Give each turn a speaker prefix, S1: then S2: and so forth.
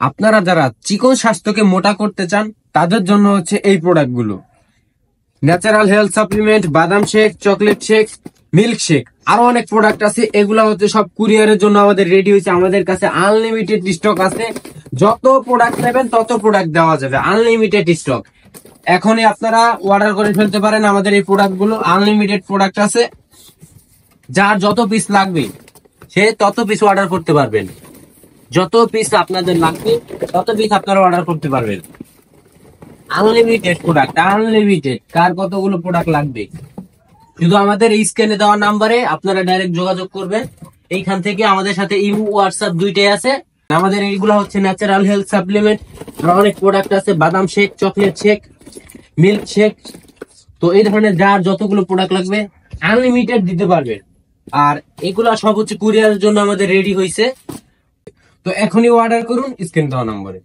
S1: আপনারা যারা চিকন স্বাস্থ্যকে মোটা করতে চান তাদের জন্য হচ্ছে এই প্রোডাক্টগুলো। ন্যাচারাল হেলথ সাপ্লিমেন্ট, বাদাম shake, chocolate shake, milk shake, আরো অনেক প্রোডাক্ট আছে। এগুলা হচ্ছে সব কুরিয়ারের জন্য আমাদের রেডি হয়েছে। আমাদের কাছে আনলিমিটেড স্টক আছে। যত প্রোডাক্ট নেবেন তত প্রোডাক্ট দেওয়া যাবে, আনলিমিটেড স্টক। এখনই আপনারা অর্ডার করে ফেলতে পারেন। আমাদের এই প্রোডাক্ট গুলো আনলিমিটেড প্রোডাক্ট আছে। যার যত পিস লাগবে সে তত পিস অর্ডার করতে পারবেন। যত পিস আপনাদের লাগবে তত পিস আপনারা অর্ডার করতে পারবেন। Unlimited product, unlimited. কার কতগুলো প্রোডাক্ট লাগবে শুধু আমাদের এই স্ক্রিনে দেওয়া নাম্বারে আপনারা ডাইরেক্ট যোগাযোগ করবেন। এইখান থেকে আমাদের সাথে ইমো, হোয়াটসঅ্যাপ দুইটাই আছে। আমাদের এইগুলা হচ্ছে ন্যাচারাল হেলথ সাপ্লিমেন্ট। অনেক প্রোডাক্ট আছে, বাদাম shake, chocolate shake, milk shake. তো এই ধরনের যার যতগুলো প্রোডাক্ট লাগবে আনলিমিটেড দিতে পারবেন। আর এগুলা সব হচ্ছে কুরিয়ারের জন্য আমাদের রেডি হয়েছে। তো এখনই অর্ডার করুন স্ক্রিন দেওয়া নম্বরে।